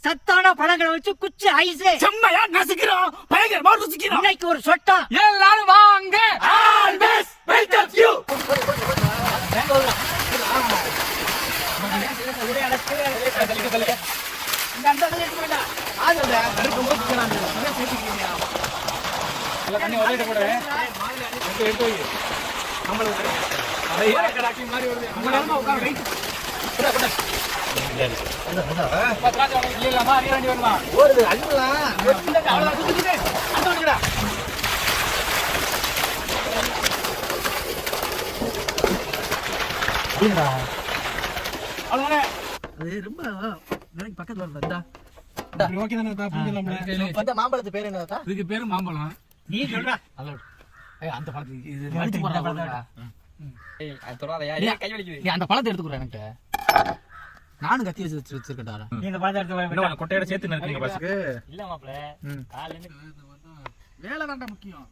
சத்தான பழங்களை வச்சு குச்சி ஐஸ் செம்மையா நசுக்கிறோம், பயங்கரமா ருசிக்கிறோம். இன்னைக்கு ஒரு சொட்டா எல்லாரும் வாங்க. Always welcome you. தண்ணி ஒரே கூட எடுத்து வை. நம்மளுக்கு மாதிரி வருது. மாம்பழத்து பேரு என்ன? இதுக்கு பேரு மாம்பழம். நீ சொல்ற அந்த பழத்துக்கு அந்த பழத்தை எடுத்துக்கிறேன். எனக்கு நானும் கத்தி வச்சிருக்கேன்டா. நீங்க பழத்தை எடுத்து கொட்டையோட சேர்த்து நிறுத்துங்க பஸ்ஸுக்கு. இல்ல மாப்ள, காலையில வேலை தான்டா முக்கியம்.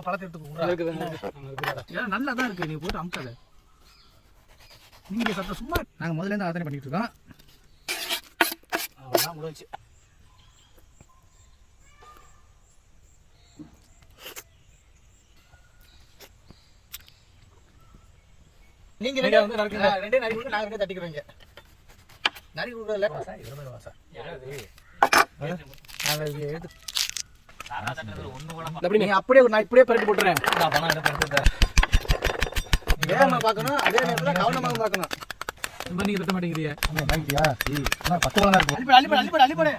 பழத்தை எடுத்துக்கிறேன். நல்லா தான் இருக்கு, நீ போட்டு அமுக்காத. நீங்க சத்த சும்மா. நாங்க முதல்ல இருந்து ஆதரவு பண்ணிட்டு இருக்கோம். அவ்வளவுதான் முடிஞ்சு. நீங்க வந்து நடக்குங்க. ரெண்டே நரி கூட நாங்க ரெண்டே தட்டிக்குறோங்க. நரி கூடல வாசா இருமல வாசா. அப்படி நீ அப்படியே நான் இப்படியே பரட்டி போட்டுறேன். நான் பணம் என்ன பண்றது? வேகமா பார்க்கணும், அதே நேரத்துல கவனமா பார்க்கணும். இப்ப நீங்க தட்ட மாட்டேங்கறியா? வாங்கிட்டியா? நான் 10 வளனா இருக்கு. அள்ளி போடு.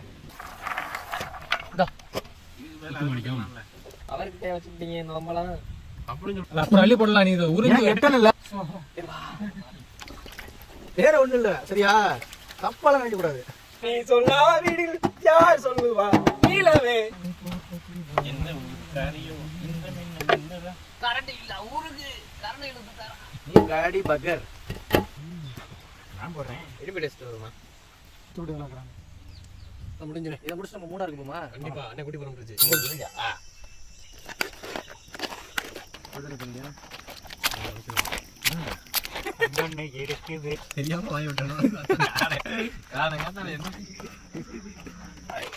இதோ. அவர்கிட்ட வச்சிட்டீங்க நம்மலாம். அப்புறம் அள்ளி போடலாம். நீ இது உரிஞ்சு எட்டல. வேற ஒண்ணு இல்ல, சரியா? தப்பால நினைக்க கூடாது. நீ சொன்னா வீடில் யார் சொல்லுவா? நீலவே என்ன காரியோ இந்த மின்னல கரண்ட் இல்ல ஊருக்கு கரண்ட் இழுத்து தர. நீ காடி பகர். நான் போறேன். எடிபி டெஸ்ட் வருமா? தூடுங்கலாம். முடிஞ்சு. இத முடிச்சு நம்ம மூணா இருக்குமா? கண்டிப்பா. அண்ணே குட்டி போறோம் பிரிட்ஜ். அண்ணே இருக்குது. தெரியாம வாய் விட்டணும்.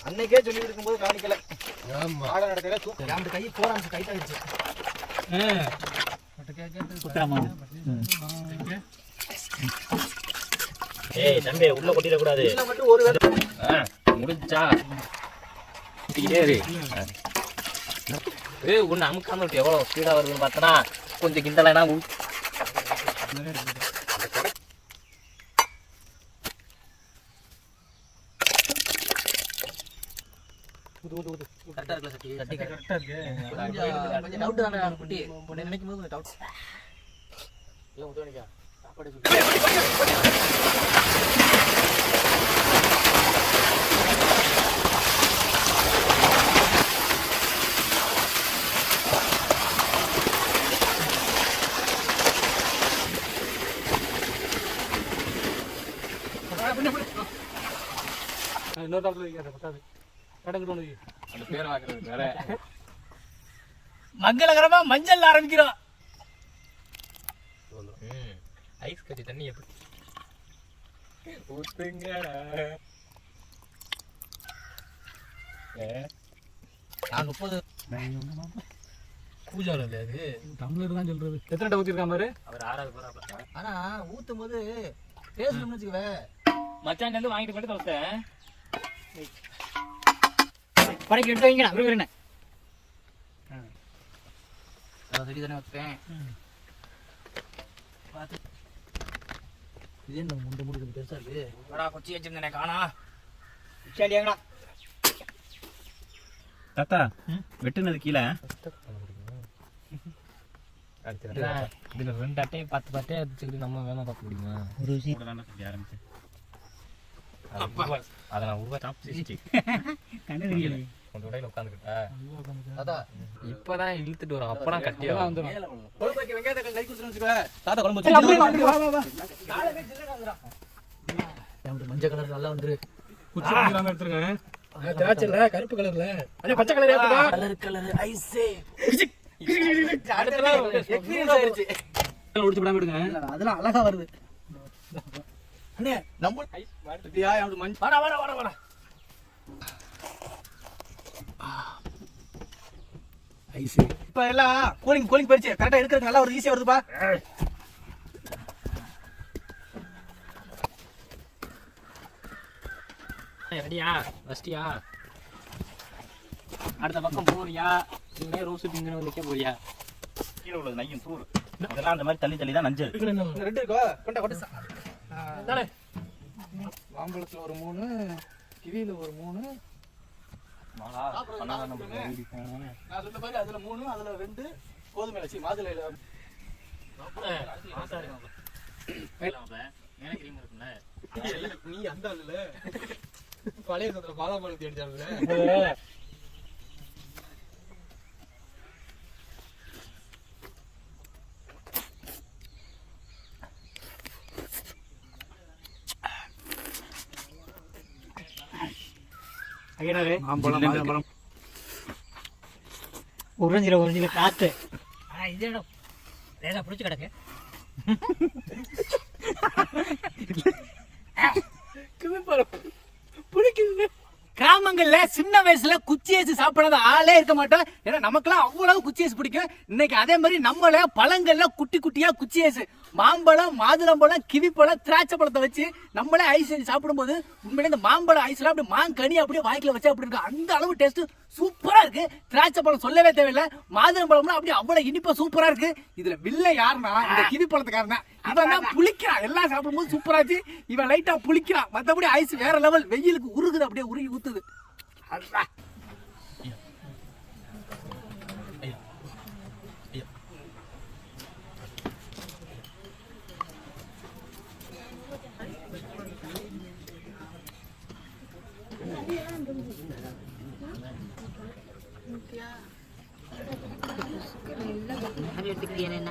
அன்னைக்கே சொல்லி இருக்கும்போது காணிக்கல. ஆமா. ஆட நடக்கல தூக்கு. அந்த கை போறாம டைட் ஆயிடுச்சு. குட்டாமா. ஏய் தம்பி உள்ள கொட்டிட கூடாது. உள்ள மட்டும் ஒரு வேளை முடிஞ்சா குட்டிக்கிட்டே இரு. ஏய் ஒன்னு அமுக்காம விட்டு எவ்வளவு ஸ்பீடா வருதுன்னு பார்த்தனா கொஞ்சம் கிண்டலைனா கரெக்டா இருக்குல சட்டி. சட்டி கரெக்டா இருக்கு. கொஞ்சம் டவுட் தானே குட்டி. உன்னை நினைக்கும் போது கொஞ்சம் டவுட். இல்ல முத்துவனிக்கா. சாப்பாடு சொல்லு. இன்னொரு தாத்துல வைக்காத பட்டாது. கடங்குட்டு வந்து அந்த பேரை வாக்குறது வேற. மங்களகரமா மஞ்சள் ஆரம்பிக்கிறோம். ஐஸ் கட்டி தண்ணி எப்படி ஊத்துங்கடா. நான் 30 பூஜால இல்ல அது தமிழர் தான் சொல்றது. எத்தனை ஊத்தி இருக்கான் பாரு. அவர் 6வது போறாப்ல. ஆனா ஊத்தும் போது பேசணும்னு வச்சுக்கவே. மச்சான் வந்து வாங்கிட்டு போய் தோத்தேன். படைக்கு எடுத்து வைங்கடா விரும்புறேன். சரி தானே வச்சேன். பாத்து இது என்ன முண்டை முடி பெருசா இருக்கு. வாடா கொச்சி வச்சிருந்தேனே காணா. சரியாங்கடா. தாத்தா வெட்டுனது கீழே இதுல 2 அட்டையை 10 அட்டையை எடுத்துக்கிட்டு நம்ம வேணா பார்க்க முடியுமா? ஒரு விஷயம் ஆரம்பிச்சு அதை நான் உருவா சாப்பிட்டு கொஞ்சம் உடையில உட்காந்துக்கிட்டா இப்பதான் இழுத்துட்டு வரும். அப்பதான் கட்டியா வந்துடும். மஞ்சள் கலர் நல்லா வந்துரு. கருப்பு கலர்ல பச்சை கலர் கலர் ஐஸே அதெல்லாம் அழகா வருது. அண்ணே நம்ம சத்யா அவரு மஞ்சள் வாடா ஐஸ் இப்ப எல்லாம் கூலிங் போயிடுச்சு. கரெக்டா எடுக்கிறது நல்லா ஒரு ஈஸியா வருதுப்பா. ரெடியா ஃபஸ்ட்டியா அடுத்த பக்கம் போறியா நீ ரோஸ் பிங்கு வைக்க போறியா? கீழே உள்ளது நையும் தூர் அதெல்லாம் அந்த மாதிரி தள்ளி தான் நஞ்சு. ரெண்டு இருக்கோ கொண்டா மாம்பழத்துல ஒரு 3, கிவியில ஒரு 3. நான் சொன்ன மாதிரி அதுல 3, அதுல 2 கோதுமை லட்சி மாதுளையில நீ அந்த ஆளுல பழைய சத்திர பாதாம் பழத்தை அடிச்சாங்க. மாம்பழம் உறிஞ்சில காத்து இது லேசா பிடிச்சி கிடக்கு. கிராமங்கள்ல சின்ன வயசுல குச்சி ஏசு சாப்பிடாத ஆளே இருக்க மாட்டோம். ஏன்னா நமக்கெல்லாம் அவ்வளவு குச்சி ஏசு பிடிக்கும். இன்னைக்கு அதே மாதிரி நம்மள பழங்கள்ல குட்டி குட்டியா குச்சி ஏசு மாம்பழம், மாதுளம்பழம், கிவிப்பழம், திராட்சை பழத்தை வச்சு நம்மளே ஐஸ் செஞ்சு சாப்பிடும்போது உண்மையிலே இந்த மாம்பழம் ஐஸ்லாம் அப்படி மாங்கனி அப்படியே வாய்க்குல வச்சு அப்படி இருக்கு. அந்த அளவு டேஸ்ட் சூப்பரா இருக்கு. திராட்சை பழம் சொல்லவே தேவையில்லை. மாதுளம்பழம்லாம் அப்படியே அவ்வளவு இனிப்பா சூப்பரா இருக்கு. இதுல வில்ல யாருன்னா இந்த கிவி பழத்துக்காரன் தான். இவன் தான் புளிக்கிறான். எல்லாம் சாப்பிடும்போது சூப்பராச்சு. இவன் லைட்டா புளிக்கிறான். மத்தபடி ஐஸ் வேற லெவல். வெயிலுக்கு உருகுது, அப்படியே உருகி ஊத்துது. எடுத்துக்கிட்டேன்